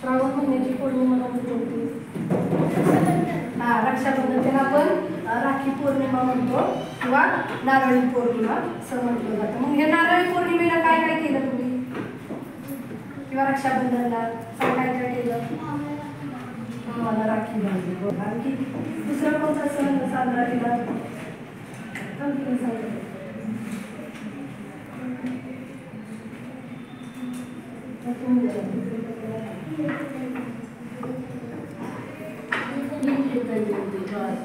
श्रावण महिन्याची पौर्णिमा कोणती होती? रक्षाबंधन. त्याला आपण राखी पौर्णिमा म्हणतो किंवा नारळी पौर्णिमा असं म्हटलं जातं. मग हे नारळी पौर्णिमेला काय काय केलं तुम्ही किंवा रक्षाबंधनला काय काय केलं? मला राखी बांधली. आणखी दुसरा कोणता सण साजरा केला?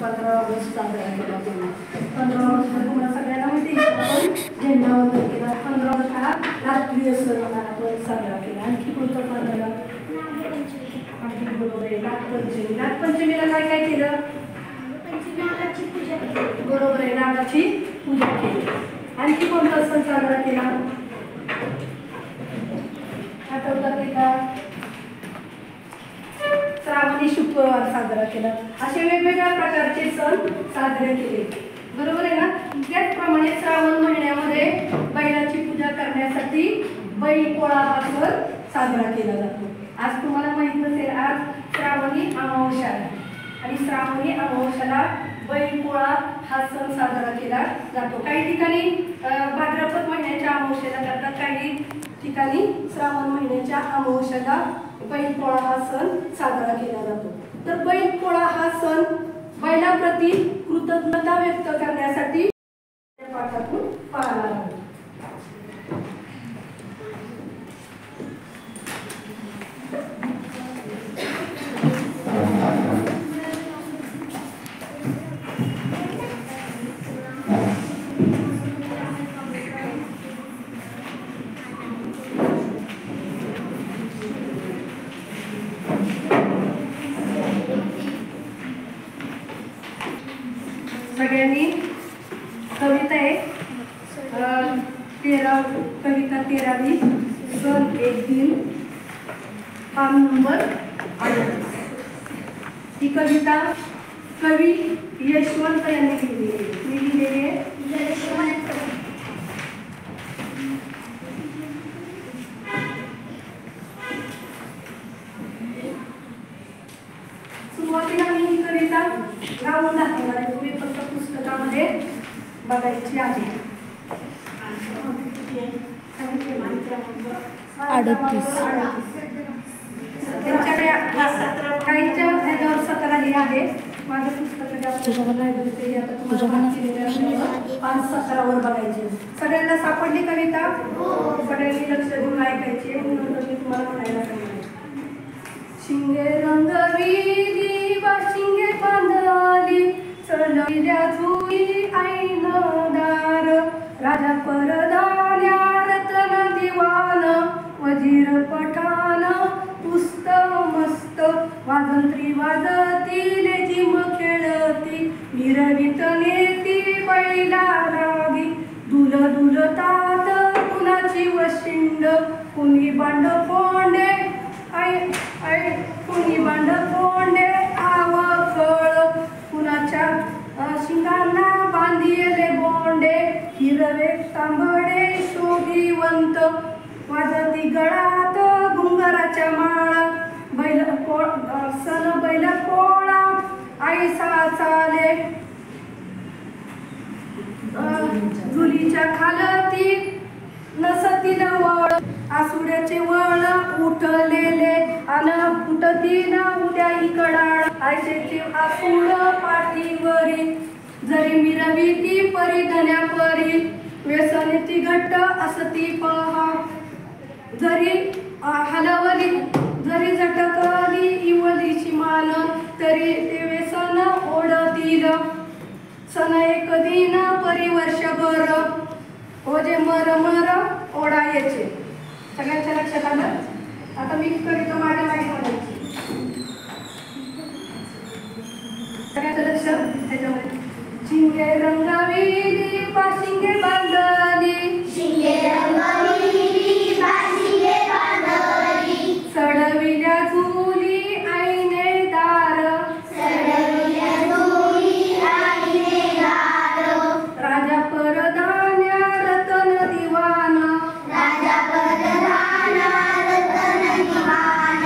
पंधरा ऑगस्ट साजरा केला. 15 ऑगस्ट तुम्हाला सगळ्यांना माहिती आहे आपण झेंडावंदन केला. 15 ऑगस्ट हा राष्ट्रीय सण आपण साजरा केला. आणखी कोणतं साजरा? आणखी बरोबर आहे नागपंचमी. नागपंचमीला काय काय केलं? नागाची पूजा केली. बरोबर आहे, नागाची पूजा केली. आणखी कोणता सण साजरा केला? आठवतात का? श्रावणी शुक्रवार साजरा केला. असे वेगवेगळ्या प्रकारचे सण साजरे केले. बरोबर आहे ना? त्याचप्रमाणे श्रावण महिन्यामध्ये बैलाची पूजा करण्यासाठी बैलपोळा हा सण साजरा केला जातो. आज तुम्हाला माहित नसेल, आज श्रावणी अमावस्या आहे आणि श्रावणी अमावस्याला बैलपोळा हा सण साजरा केला जातो. काही ठिकाणी भाद्रपद महिन्याच्या अमावस्येला करतात, काही ठिकाणी श्रावण महिन्याच्या अमावस्येला बैलपोळा हा सण साजरा केला जातो. तर बैलपोळा हा सण बैलाप्रती कृतज्ञता व्यक्त करण्यासाठी पाठातून पाळला जातो. सगळ्यांनी कविता आहे, कविता 13वी, सन 1 दिन, पान नंबर 38. ही कविता कवी यशवंत यांनी लिहिली आहे. मी लिहिलेली आहे सुरुवातीला मी ही कविता गाऊन दाखवणार आहे. तुम्ही फक्त पुस्तकामध्ये बघायची आहे. 38. त्यांच्याकडे काहींच्या ह्याच्यावर 17 हे आहे. माझं पुस्तक जे आता तुम्हाला 5-17 वर बघायचे. सगळ्यांना सापडली कविता? सगळ्यांनी लक्ष देऊन ऐकायची. नंतर मी तुम्हाला म्हणायला सांगितलं. शिंगे रंगविली शिंगे बांधली चढविल्या झुई ऐन दार राजा परदान्या रतन दिवान वजीर पठाण पुस्त मस्त वाजंत्री वाजती लेझिम खेळती मिरवित नेती बैला रागी दुल दुलतात कुणाची वशिंड कुणी बांड फोंडे कुणी बांड फोंडे आव कळ कुणाच्या शिंगांना बांधिले बोंडे हिरवे तांबडे शोभिवंत वाजती गळात घुंगराच्या माळा बैल सन बैल पोळा आईसा चाले झुलीच्या खालती नसतील वळ आसुड्याचे वळ उठलेले अन फुटतील उद्या इकडाळ आयशेचे आसूड पाठीवरी जरी मिरविती परी धन्या परी व्यसनीती घट्ट असती पहा जरी हलवली जरी झटकली इवलीची मान तरी ते व्यसन ओढतील सन एक दिन परी वर्षभर ओझे मर मर ओढायचे. सगळ्यांच्या लक्षात आलं? आता मी कविता माझ्या मागे म्हणायची. सगळ्यांचं लक्ष त्याच्यामध्ये. शिंगे रंगविली शिंगे बांधली शिंगे रंगविली शिंगे बांधली चढविल्या झुली आईने दार चढविल्या झुली आईने दार राजा परदान्या रतन दिवान राजा परदान्या रतन दिवान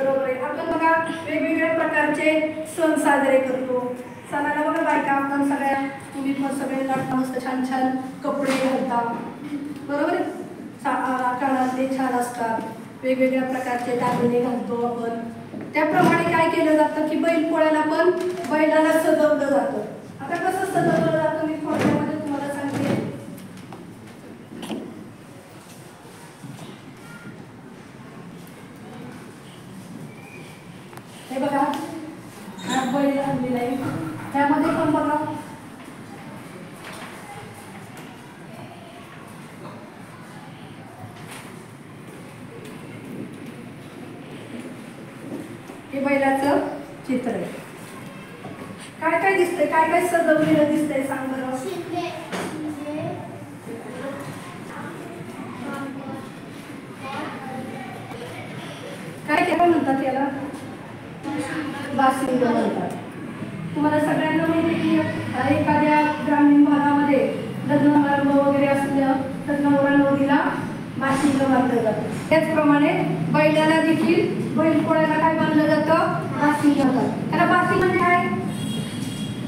बरोबर आहे. आपण बघा वेगवेगळ्या प्रकारचे सण साजरे करतो. सणाला बघा बायका आपण सगळ्या तुम्ही पण सगळे नटता मस्त छान छान कपडे घालता, बरोबर आहे. कानातले छान असतात, वेगवेगळ्या प्रकारचे दागिने घालतो आपण. त्याप्रमाणे काय केलं जातं की बैलपोळ्याला पण बैलाला सजवलं जातं. आता कसं सजवलं जातं मी थोड्यामध्ये तुम्हाला सांगते. हे बघा हा बैल आणलेला आहे, त्यामध्ये पण बघा हे बैलाचं चित्र आहे. काय काय दिसतंय, काय काय सजवलेलं दिसतंय सांग बरं. काय काय म्हणतात याला, बाशिंग म्हणतात. तुम्हाला सगळ्यांना माहिती की एखाद्या ग्रामीण भागामध्ये लग्न समारंभ वगैरे असलं तर नवरा नवरीला बाशिंग बांधलं जातं. त्याचप्रमाणे बैलाला देखील बैलपोळ्याला काय बांधलं जातं, बाशिंग म्हणतात. त्याला बाशिंग म्हणजे काय,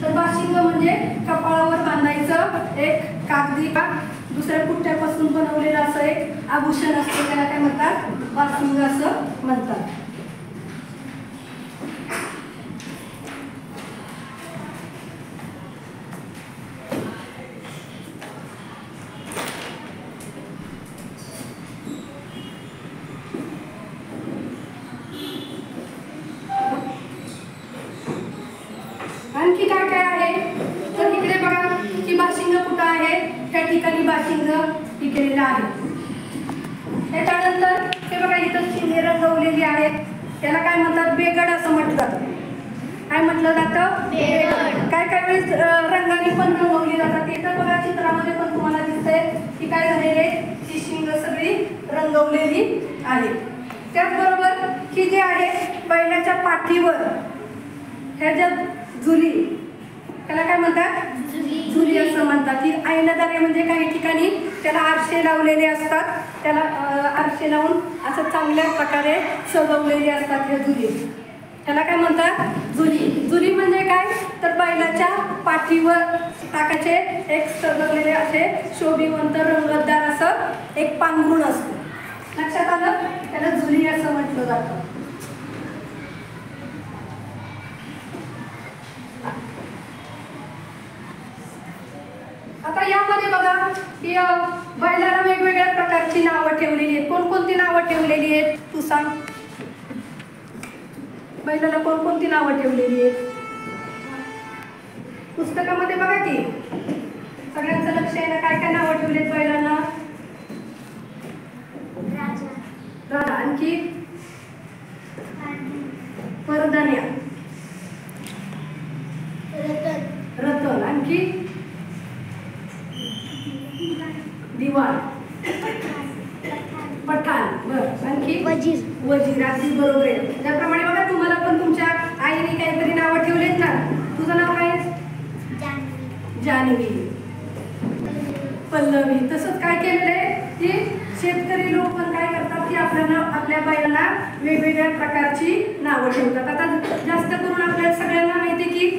तर बाशिंग म्हणजे कपाळावर बांधायचं एक कागदी का दुसऱ्या पुट्ट्यापासून बनवलेलं असं एक आभूषण असतं, त्याला काय म्हणतात, बाशिंग असं म्हणतात. आणखी काय काय आहे तर इकडे बघा की बाशिंग कुठं आहे, त्या ठिकाणी बाशिंग हे केलेलं आहे. त्याच्यानंतर हे बघा इथं चिन्हे रंगवलेली आहेत, त्याला काय म्हणतात, बेगड असं म्हटलं जातं. काय म्हटलं जातं, बेगड. काय काय वेळेस रंगाने पण रंगवली जातात. इथं बघा चित्रामध्ये पण तुम्हाला दिसतंय की काय झालेले ती शिंग सगळी रंगवलेली आहे. त्याचबरोबर की जे आहे बैलाच्या पाठीवर ह्याच्यात झुली, त्याला काय म्हणतात, झुली असं म्हणतात. ही ऐनदारे म्हणजे काही ठिकाणी त्याला आरशे लावलेले असतात, त्याला आरशे लावून असं चांगल्या प्रकारे सजवलेले असतात ह्या झुली, त्याला काय म्हणतात, झुली. झुली म्हणजे काय तर बैलाच्या पाठीवर टाकायचे एक सजवलेले असे शोभिवंत रंगतदार असं एक पांघरुण असतं. लक्षात आलं, त्याला झुली असं म्हटलं जातं. आता यामध्ये बघा की बैलाला वेगवेगळ्या प्रकारची नावं ठेवलेली आहेत. कोणकोणती नावं ठेवलेली आहेत तू सांग, बैलाला कोणकोणती नावं ठेवलेली आहेत पुस्तकामध्ये बघा की सगळ्यांचं लक्ष आहे ना, काय काय नावं ठेवलेत बैलांना, राजा, आणखी परदान्या, रतन, आणखी दिवाण, पठाण, बरं, आणखी वजीर. वजीर, अगदी बरोबर आहे. त्याप्रमाणे बघा तुम्हाला पण तुमच्या आईने काहीतरी नावं ठेवलेत ना. तुझं नाव काय, जानवी, पल्लवी. तसंच काय केलेलं आहे की शेतकरी लोक पण काय करतात की आपल्या बैलांना वेगवेगळ्या प्रकारची नावं ठेवतात. आता जास्त करून आपल्याला सगळ्यांना माहिती की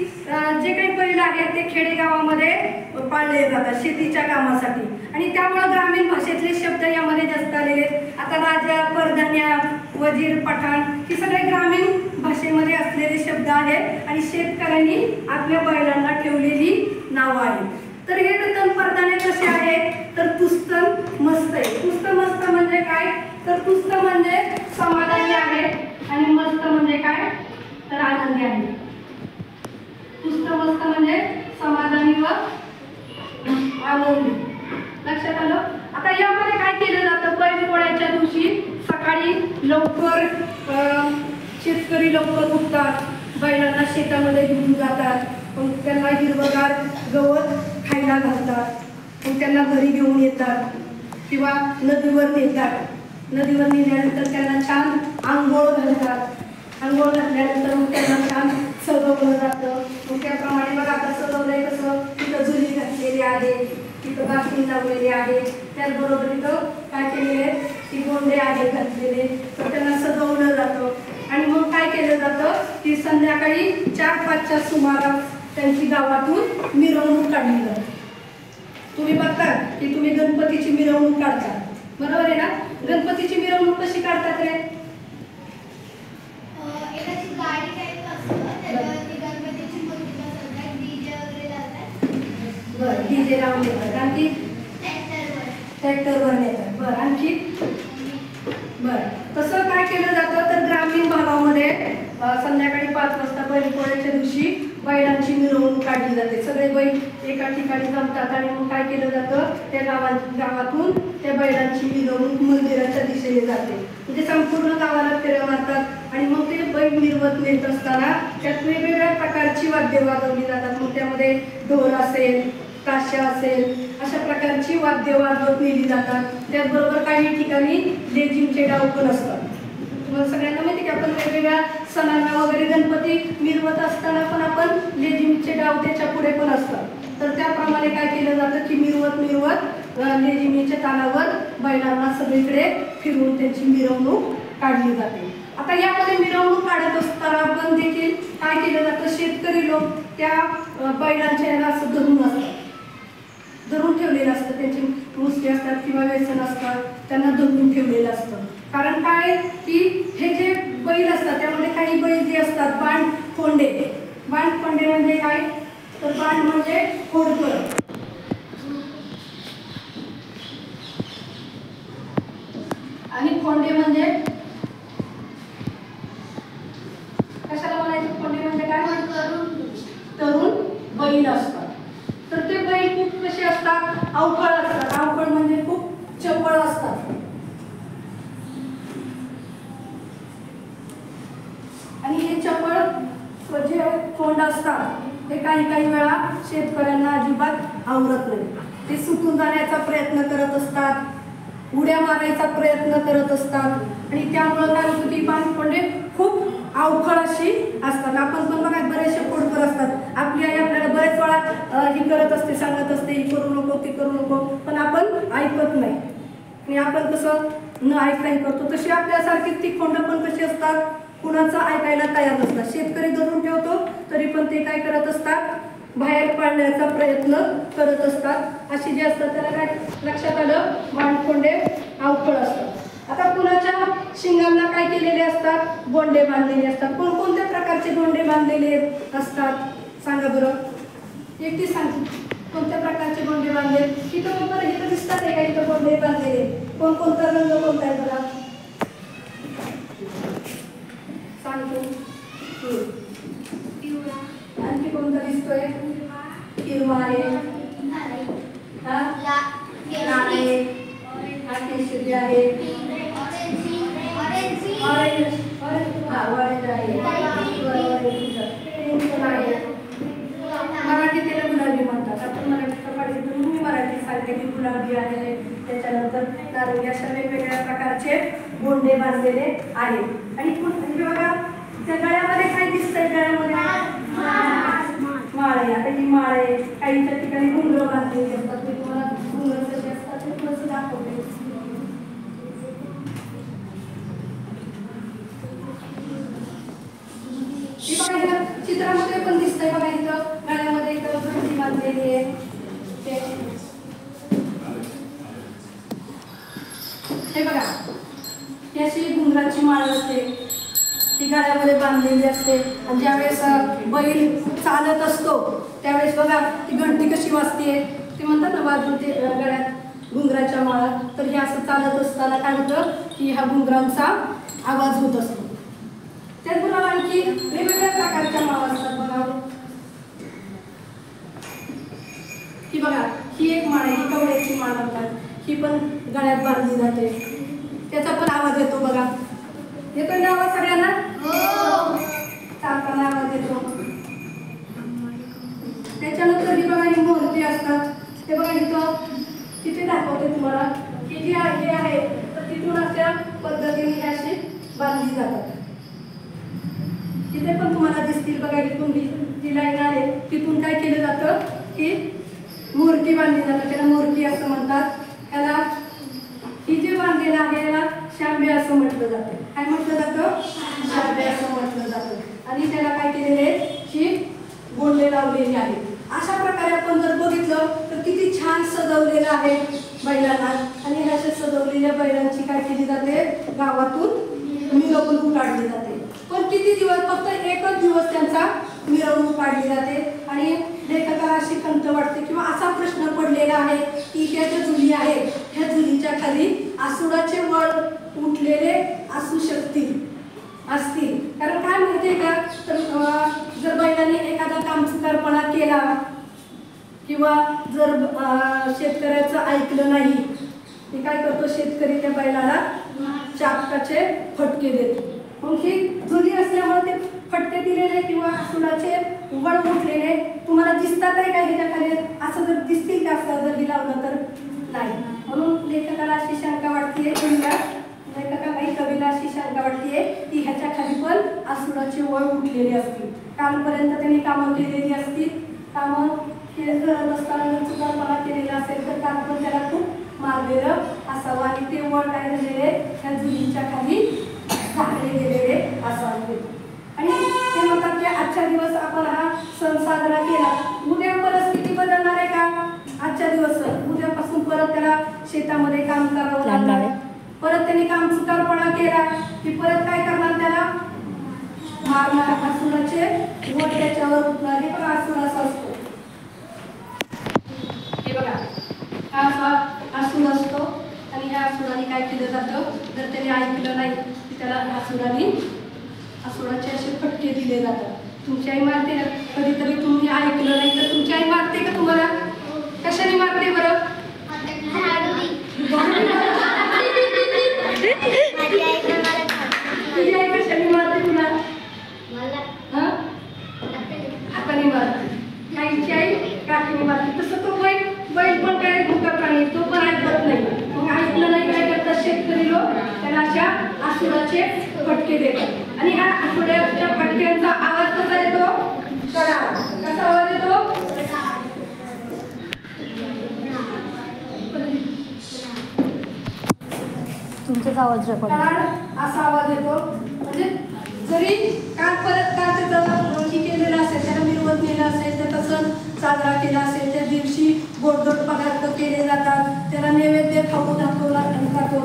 जे काही बैल आहेत ते खेडेगावामध्ये पाळले जातात शेतीच्या कामासाठी, आणि त्यामुळे ग्रामीण भाषेतले शब्द यामध्ये जास्त आलेले आहेत. आता राजा, परधान्या, वजीर, पठाण ही सगळे ग्रामीण भाषेमध्ये असलेले शब्द आहेत आणि शेतकऱ्यांनी आपल्या बैलांना ठेवलेली नावं आहेत. तर हे रतन परदाने कसे आहेत तर तुस्त मस्त आहे. तुस्त मस्त म्हणजे काय तर तुस्त म्हणजे समाधानी आहे आणि मस्त म्हणजे काय तर आनंदी आहे. तुस्त मस्त म्हणजे समाधानी व आनंदी. लक्षात आलं. आता यामध्ये काय केलं जातं, बैलपोळ्याच्या दिवशी सकाळी लवकर शेतकरी लवकर उठतात, बैलांना शेतामध्ये घेऊन जातात, मग त्यांना हिरवगार गवत खायला घालतात, मग त्यांना घरी घेऊन येतात किंवा नदीवर नेतात. नदीवर नेल्यानंतर त्यांना छान आंघोळ घालतात. आंघोळ घातल्यानंतर मग त्यांना छान सजवलं जातं. मग त्याप्रमाणे बघा आता सजवलंय कसं, तिथं झुली घातलेली आहे, तिथं बाशिंग लावलेली आहे, त्याचबरोबर इथं काय केलेले की गोंडे आहे घातलेले, तर त्यांना सजवलं जातं. आणि संध्याकाळी 4-5च्या सुमारास त्यांची गावातून मिरवणूक काढली जाते. तुम्ही बघता की तुम्ही गणपतीची मिरवणूक काढता, बरोबर आहे ना? गणपतीची मिरवणूक कशी काढतात रे? बरं, डीजे लावून येतात, आणखी ट्रॅक्टरवर नेतात. बरं, आणखी बरं, तसं काय केलं जातं तर ग्रामीण भागामध्ये संध्याकाळी 5 वाजता बैलपोळ्याच्या दिवशी बैलांची मिरवणूक काढली जाते. सगळे बैल एका ठिकाणी जमतात आणि मग काय केलं जातं, त्या गावातून त्या बैलांची मिरवणूक मंदिराच्या दिशेने जाते. म्हणजे संपूर्ण गावाला फेऱ्या मारतात आणि मग ते बैल मिरवत नेत असताना त्यात वेगवेगळ्या प्रकारची वाद्य वाजवली जातात. मग त्यामध्ये ढोल असेल, ताशा असेल, अशा प्रकारची वाद्य वाजवत नेली जातात. त्याचबरोबर काही ठिकाणी लेझिमचे डाव पण असतात. तुम्हाला सगळ्यांना माहिती की आपण वेगवेगळ्या सणांना वगैरे गणपती मिरवत असताना पण आपण लेझिमचे डाव त्याच्या पुढे पण असतात. तर त्याप्रमाणे काय केलं जातं की मिरवत लेझिमीच्या तालावर बैलांना सगळीकडे फिरवून त्यांची मिरवणूक काढली जाते. आता यामध्ये मिरवणूक काढत असताना पण देखील काय केलं जातं, शेतकरी लोक त्या बैलांच्या याला असं धरून ठेवलेलं असतं. त्यांची मुसके असतात किंवा व्यसन असतात, त्यांना धरून ठेवलेलं असतं. कारण काय की हे जे बैल असतात त्यामध्ये काही बैल जे असतात बांडकोंडे म्हणजे काय तर बांड म्हणजे खोडकर आणि खोंडे म्हणजे कशाला म्हणायचं? खोंडे म्हणजे काय? तरुण बैल असतात. तर ते बैल खूप कसे असतात? अवखळ असतात. अवखळ म्हणजे खूप चपळ असतात. आणि हे चपळ जे खोंड असतात ते काही वेळा शेतकऱ्यांना अजिबात आवरत नाही. ते सुटून जाण्याचा प्रयत्न करत असतात, उड्या मारायचा प्रयत्न करत असतात आणि त्यामुळं काय होतं की बांधकोंडे खूप अवखळ अशी असतात. आपण पण बघा बरेचसे खोडकर असतात. आपली आई आपल्याला बरेच वेळा ही करत असते, सांगत असते ही करू नको ती करू नको, पण आपण ऐकत नाही आणि आपण कसं न ऐकाही करतो. तशी आपल्यासारखी ती खोंड पण कशी असतात, कुणाचं ऐकायला तयार नसतात. शेतकरी धरून ठेवतो तरी पण ते काय करत असतात, बाहेर पाडण्याचा प्रयत्न करत असतात. अशी जे असतात त्याला काय लक्षात आलं, बांडकोंडे अवखळ असतात. आता कुणाच्या शिंगांना काय केलेले असतात, गोंडे बांधलेले असतात. कोणकोणत्या प्रकारचे गोंडे बांधलेले असतात सांगा बरं, एकटी सांगते कोणत्या प्रकारचे गोंडे बांधले? इथं बरं इथं दिसतात आहे का इथं गोंडे बांधलेले? कोणता रंग कोणता आहे बघा सांगतो. आणखी कोणता दिसतोय? हिरवा आहे, नारळे, केशरी आहे, ऑरेंज आहे, मराठी त्याला गुलाबी म्हणतात. आपण मराठी मराठी सांगते की गुलाबी आहे, त्याच्यानंतर नारंगी, अशा वेगवेगळ्या प्रकारचे गोंडे बांधलेले आहेत. आणि बघा त्या गळ्यामध्ये काय दिसतंय? गळ्यामध्ये माळे. आता ही माळे काहीच्या ठिकाणी घुंगरं बांधलेली असतात. मी तुम्हाला घुंगरं कशी असतात ते थोडंसं दाखवते. बघा चित्रामध्ये पण दिसतंय बघा, इथं गळ्यामध्ये इथं घंटी बांधलेली आहे. हे बघा ही अशी घुंगराची माळ असते, ती गळ्यामध्ये बांधलेली असते. आणि ज्यावेळेस बैल चालत असतो त्यावेळेस बघा ती घंटी कशी वाजते, ते म्हणतात ना वाजून ते गळ्यात घुंगराच्या माळा. तर हे असं चालत असताना काय होतं की ह्या घुंगरांचा आवाज होत असतो. त्याचबरोबर आणखी वेगवेगळ्या प्रकारच्या माळा असतात बघा. ही बघा ही एक माळ आहे, ही कवड्याची माळ म्हणतात. ही पण गळ्यात बांधली जाते. त्याचा पण आवाज येतो बघा. येतो ना आवाज सगळ्यांना? चालताना आवाज येतो. त्याच्यानंतर ही बघा ही मोहरती असतात. ते बघा इथं तिथे दाखवते तुम्हाला की जी आहे तर तिथून अशा पद्धतीने अशी बांधली जातात. तिथे पण तुम्हाला दिसतील बघा, इथून जी लाईन आहे तिथून काय केलं जातं की मोहरती बांधली जातात. त्याला मोहरती असं म्हणतात. त्याला ही जे बांधलेलं आहे याला शांबे असं म्हटलं जातं. काय म्हटलं जातं? शांबे असं म्हटलं जातं. आणि त्याला काय केलेले शीप गोंडे लावलेली आहे. अशा प्रकारे आपण जर बघितलं तर किती छान सजवलेलं आहे बैलांना. आणि अशा सजवलेल्या बैलांची काय केली जाते, गावातून मिरवणूक काढली जाते. पण किती दिवस, फक्त एकच दिवस त्यांचा मिरवणूक काढली जाते. आणि लेखकाला अशी खंत वाटते किंवा असा प्रश्न पडलेला आहे की ह्या ज्या जुली आहेत ह्या जुलीच्या खाली आसुडाचे वळ उठलेले असू असतील. कारण काय माहितीये का, तर जर बैलाने एखादा कामचुकारपणा केला किंवा जर शेतकऱ्याचं ऐकलं नाही, ते काय करतो शेतकरी त्या बैलाला चाबकाचे फटके देतो. मग ही जुली असल्यामुळे ते फटके दिलेले किंवा आसुडाचे वळ उठलेले तुम्हाला दिसतात आहे का ह्याच्या खाली, असं जर दिसतील का असं जर लावलं तर नाही. म्हणून लेखकाला अशी शंका वाटतेय, कवीला अशी शंका वाटतेय की ह्याच्या खाली पण आसुडाचे वळ उठलेले असतील. कालपर्यंत त्यांनी कामं केलेली असतील, कामं करत असताना जर चुकारपणा केलेला असेल तर काल पण त्याला खूप मारलेलं असावं आणि ते वळ काय झालेले त्या जुलीच्या खाली झाकले गेलेले असावे. आणि ते म्हणतात की आजच्या दिवस आपण हा सण साजरा केला, उद्या परिस्थिती बदलणार आहे का. आजच्या दिवस उद्यापासून परत त्याला शेतामध्ये काम करावं लागणार, परत त्यांनी काम चुकारपणा केला की परत काय करणार, त्याला मारणार, आसुडाचे वळ त्याच्यावर उठणार. हे पण आसुड असा असतो, हे बघा हा असा आसूड असतो. आणि ह्या आसुडाने काय केलं जातं, जर त्याने ऐकलं नाही की त्याला आसुडाचे असे फटके दिले जातात. तुमची आई मारते ना, कधीतरी तुम्ही ऐकलं नाही तर तुमची आई मारते का तुम्हाला, कशाने मारते बरं. तुझी आई कशाने मारते तुला, हाताने मारते. आईची आई काठीने मारते. तसं तो बैल पण काय मुका प्राणी, तो पण ऐकत नाही. मग ऐकलं नाही काय करतात शेतकरी लोक, त्याला अशा आसुडाचे फटके देतात. आणि ह्या आसुडाच्या फटक्यांचा आवाज कसा येतो, कसा आवाज येतो, तुमचाच आवाज रेकॉर्ड असा आवाज येतो. म्हणजे जरी काल परत काल त्याचं केलेलं असेल, त्याला मिरवत नेलं असेल, त्याचा सण साजरा केला असेल, त्या दिवशी गोडधोड पदार्थ केले जातात, त्याला नैवेद्य खाऊ जातो,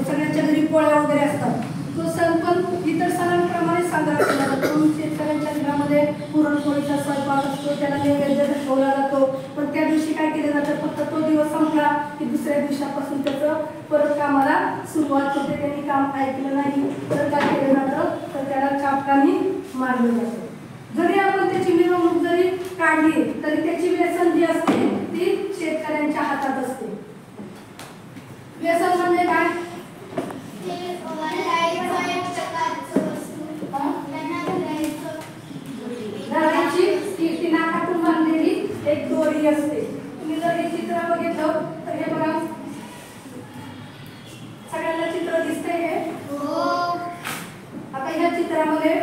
सगळ्यांच्या घरी पोळ्या वगैरे असतात. तो सण पण इतर सणांप्रमाणे साजरा केला जातो. शेतकऱ्यांच्या घरामध्ये पुरणपोळीचा स्वयंपाक असतो, त्याला नैवेद्य दाखवला जातो. पण त्या दिवशी काय केलं जातं, फक्त तो दिवस संपला की दुसऱ्या दिवसापासून त्याचं परत कामाला सुरुवात होते. त्यांनी काम ऐकलं नाही तर काय केलं जातं, तर त्याला चाबकाने मारलं जातं. जरी आपण त्याची मिरवणूक जरी काढली तरी त्याची व्यसन जी असते ती शेतकऱ्यांच्या हातात असते. व्यसन म्हणजे काय, ती नाकातून बांधलेली एक दोरी असते. तुम्ही जर हे चित्र बघितलं तर हे बघा, सगळ्यांना चित्र दिसतंय हे. आता ह्या चित्रामध्ये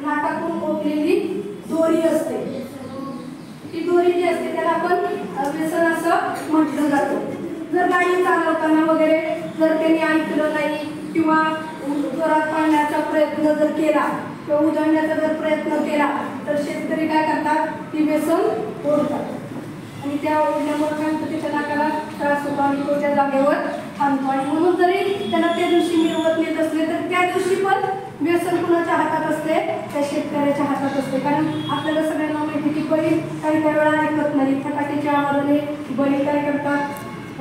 नाकातून ओढलेली दोरी असते. ती दोरी जी असते त्याला आपण व्यसन असं म्हटलं जातं. जर गाडी चालवताना वगैरे जर त्यांनी ऐकलं नाही किंवा जोरात पाळण्याचा प्रयत्न जर केला किंवा उजळण्याचा जर प्रयत्न केला तर शेतकरी काय करतात, ती व्यसन ओढतात. आणि त्या ओढल्यामुळे काय होतं, त्याच्या नाकाला त्रास होतो आणि तो त्या जागेवर थांबतो. आणि म्हणून जरी त्याला त्या दिवशी मिरवत नेत असले तर त्या दिवशी पण व्यसन कुणाच्या हातात असते, त्या शेतकऱ्याच्या हातात असते. कारण आपल्याला सगळ्यांना माहिती की बैल काही काही वेळा ऐकत नाही, फटाक्याच्या आवाजाने बैल काय करतात,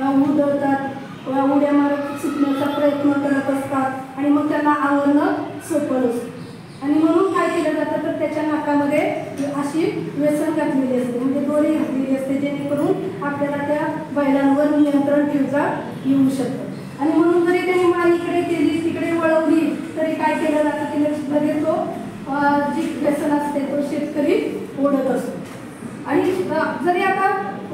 उडवतात, उड्या मारत सुटण्याचा प्रयत्न करत असतात आणि मग त्यांना आवरणं सोपं नसतं. आणि म्हणून काय केलं जातं, तर त्याच्या नाकामध्ये अशी व्यसन घातलेली असते, म्हणजे दोरी घातलेली असते, जेणेकरून आपल्याला त्या बैलांवर नियंत्रण ठेवता येऊ शकतं. आणि म्हणून जरी त्यांनी मान इकडे केली तिकडे वळवली तरी काय केलं जातं की लगेच तो जी व्यसन असते तो शेतकरी ओढत असतो. आणि जरी आता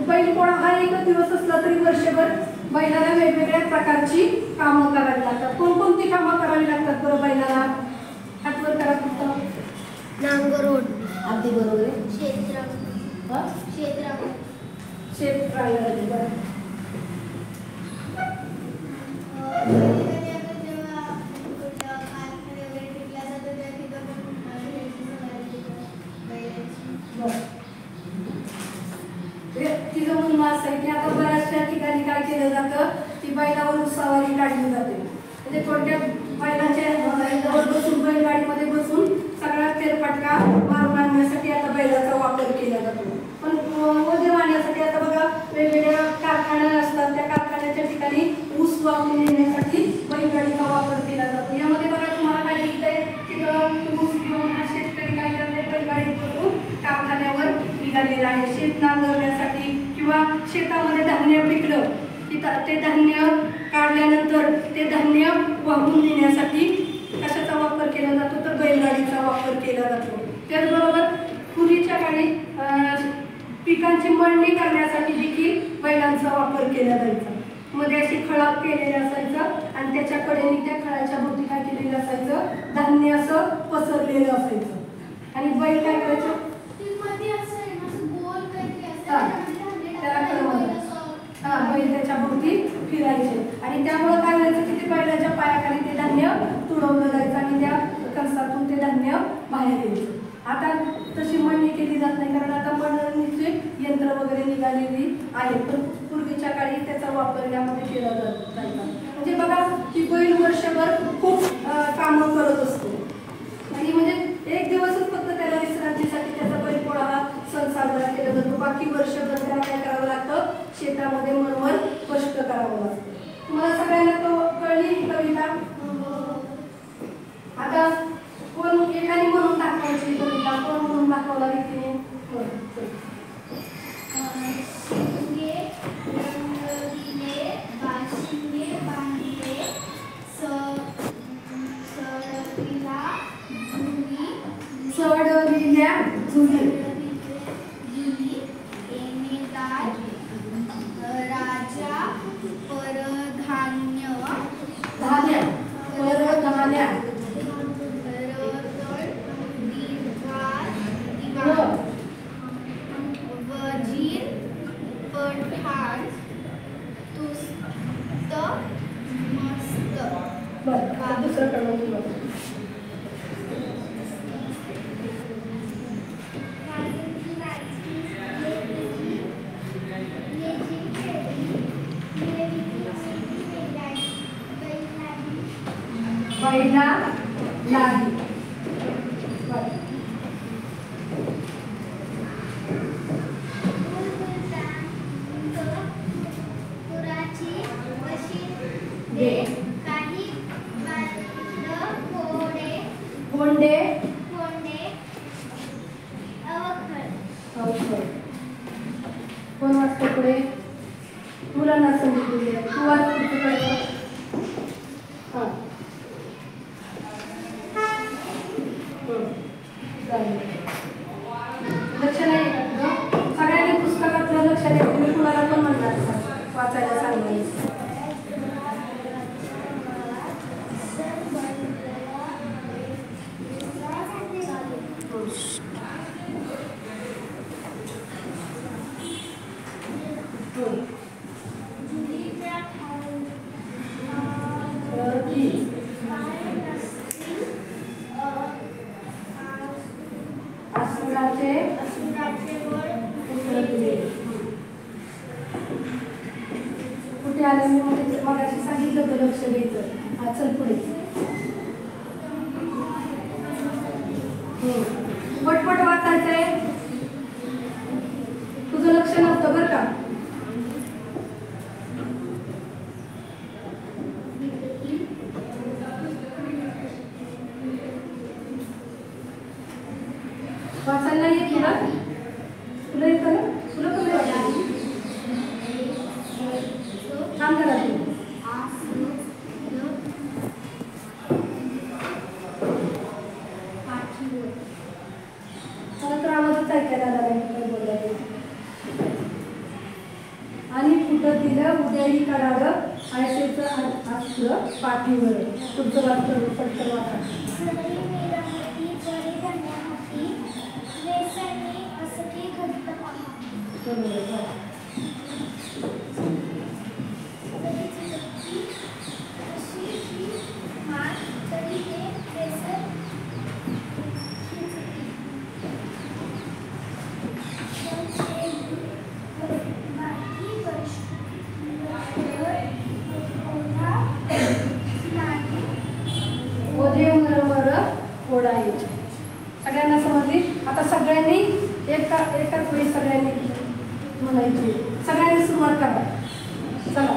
बैलपोळा हा एकच दिवस असला तरी वर्षभर बैलाला वेगवेगळ्या प्रकारची कामं करावी लागतात. कोणकोणती कामं करावी लागतात बरं बैलाला, हातवर करा फक्त. नांगरोड, अगदी बरोबर आहे. शेत रांगण, थोडक्यात बैलाच्या जवळ बसून बैलगाडीमध्ये बसून सगळा फेरफटका मारून आणण्यासाठी आता बैलाचा वापर केला जातो. पण वजन आणण्यासाठी आता बघा वेगवेगळ्या कारखाने असतात, त्या कारखान्याच्या ठिकाणी ऊस वाहून नेण्यासाठी बैलगाडीचा वापर केला जातो. यामध्ये बघा तुम्हाला काय दिसतंय की ऊस घेऊन हा शेतकरी काय करते बैलगाडीत बसून कारखान्यावर निघालेला आहे. शेत नांगरण्यासाठी किंवा शेतामध्ये धान्य पिकलं की ते धान्य काढल्यानंतर ते धान्य वाहून नेण्यासाठी कशाचा वापर केला जातो तर बैलगाडीचा वापर केला जातो. त्याचबरोबर पूर्वीच्या काळी पिकांची मळणी करण्यासाठी देखील बैलांचा वापर केला जायचा. मध्ये अशी खळाप केलेलं असायचं आणि त्याच्या कडेने त्या खळाच्या भोवती काय केलेलं असायचं, धान्य असं पसरलेलं असायचं आणि बैल काय करायचं बैल त्याच्या भोवती फिरायचे आणि त्यामुळे काय व्हायचं की ते बैलाच्या पायाखाली ते धान्य तुडवलं जायचं आणि त्या कणसातून ते धान्य बाहेर यायचं. आता तशी मळणी केली जात नाही कारण आता मळणीचे यंत्र वगैरे निघालेली आहेत, पण पूर्वीच्या काळी त्याचा वापर यामध्ये केला जायचा. म्हणजे बघा की बैल वर्षभर खूप कामं करत असतो आणि म्हणजे एक दिवसच फक्त त्याला विश्रांतीसाठी त्याचा बैलपोळा हा सण साजरा केला जातो. बाकी वर्षभर त्याला काय करावं लागतं, शेतामध्ये मळवळ कष्ट करावं लागतं. तुम्हाला सगळ्यांना तो कळली कविता. आता कोण एकाने म्हणून दाखवायची कविता, कोण म्हणून दाखवला रीतीने चढविल्या जुनी राजा परधान्य धान्य परधान्य वजीर पठाण तुस्त मस्त. बरं दुसरं कडवं तुला बैला लागी काही कोंडे कोण वाचतं पुढे मुलांना सांगितलेली आहे. तू वाच पुढचं कडवं. हां लक्ष नाही का तुझं? सगळ्यांनी पुस्तकातलं लक्ष द्यायचं. मी कुणाला पण म्हणणार वाचायला सांगायचं. कुठे आलं मी मग अशी सांगितलं होतं लक्ष द्यायचं. हा चल पुढे पटपट वाचायचंय. तुझं लक्ष नव्हतं बरं का. वाचायला येत तुला तुला येतं ना तुला पण थांब करा मला तर आवाजच ऐकायला बोलला आणि कुठं दिलं उद्याही काढावं आयसेचं अस्त्र पाठीवर. तुमचं वाचतं पटकन वाचा. बरोबर आहे. सगळ्यांना समजली. आता सगळ्यांनी एकाच वेळी सगळ्यांनी म्हणायची. सगळ्यांनी सुरुवात करा. चला.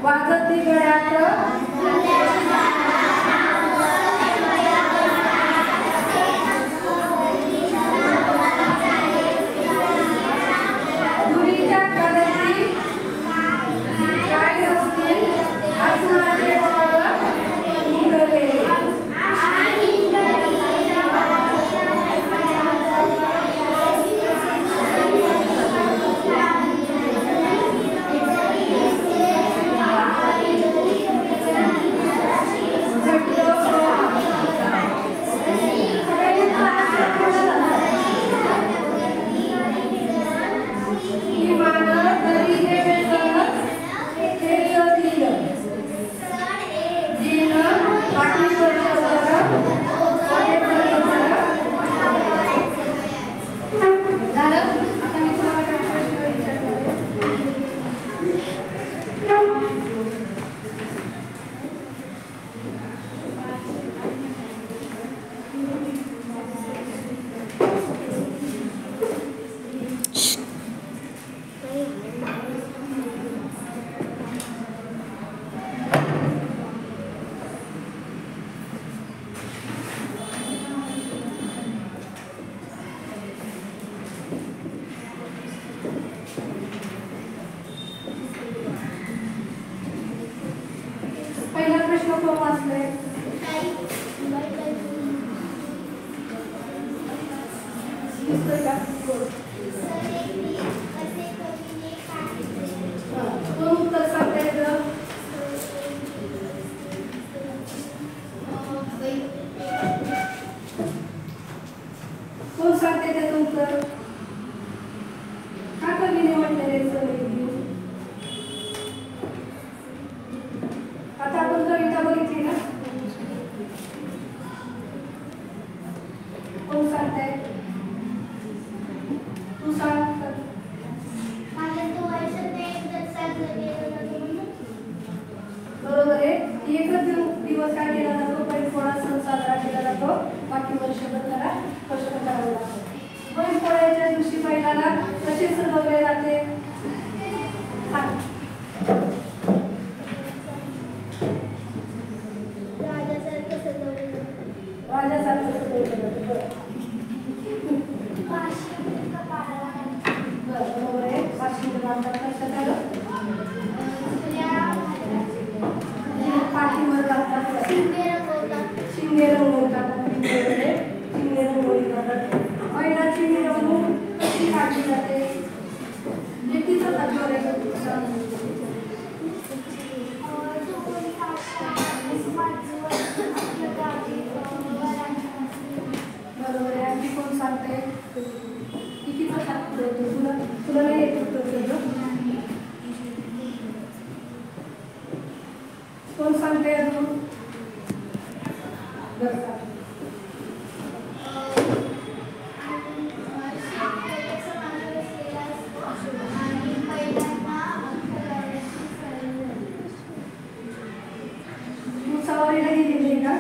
वाजती गळ्यात दुरीच्या कळती काय असतील असणारे निघाले. पहिला प्रश्न कोण वाचलाय? दिसतोय का? कोण उत्तर सांगता येतं? कोण सांगते त्याचं उत्तर? का कवीने म्हटलेले आता आपण कविता बघितली ना? कोण सांगताय? तू सांग. बरोबर आहे. एकच दिवस काय केला जातो? बैलपोळा सण साजरा केला जातो. बाकी वर्षभर त्याला कष्ट करावे लागतात. बैलपोळ्याच्या दिवशी बैलाला कसे सजवले जाते? राजासारखं सजवलं जातं. बरोबर आहे. पाचशे बांधतात कसं झालं? पाठीवर लागतात. शिंगे रंगवतात. शिंगे रंगवली जातात. बैलाची मिरवणूक कशी काढली जाते? कितीचं तत्व आहे? बरोबर आहे. आणखी कोण सांगते? कितीचं तत्व आहे? तुला नाही येत उत्तर त्याचं? कोण सांगते अजून? सवारीला गेलेली का?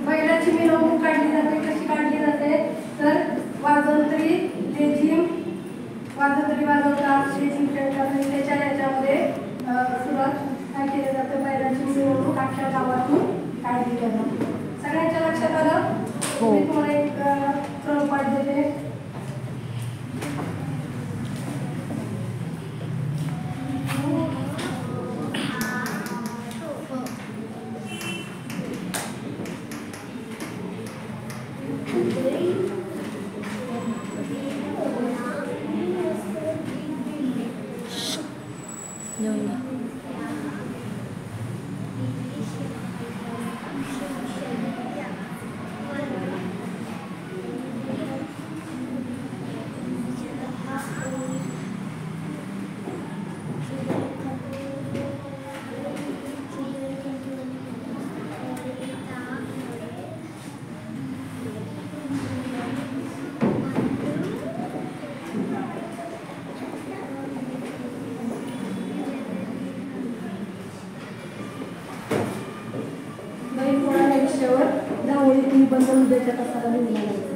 बैलाची मिरवणूक काढली जाते. कशी काढली जाते? तर वाजंत्री लेझिम वाजवतात. लेझिम खेळतात. त्याच्या याच्यामध्ये सुरुवात काय केलं जातं? बैलाची मिरवणूक अख्ख्या गावातून काढली जाते. सगळ्यांच्या लक्षात आलं? मी तुम्हाला एक क्रमपाठ देते. जेवण घ्या. बैलपोळा या विषयावर 10 ओळी तुम्ही बंद उद्याच्या तासाला लिहिलेल्या आहेत.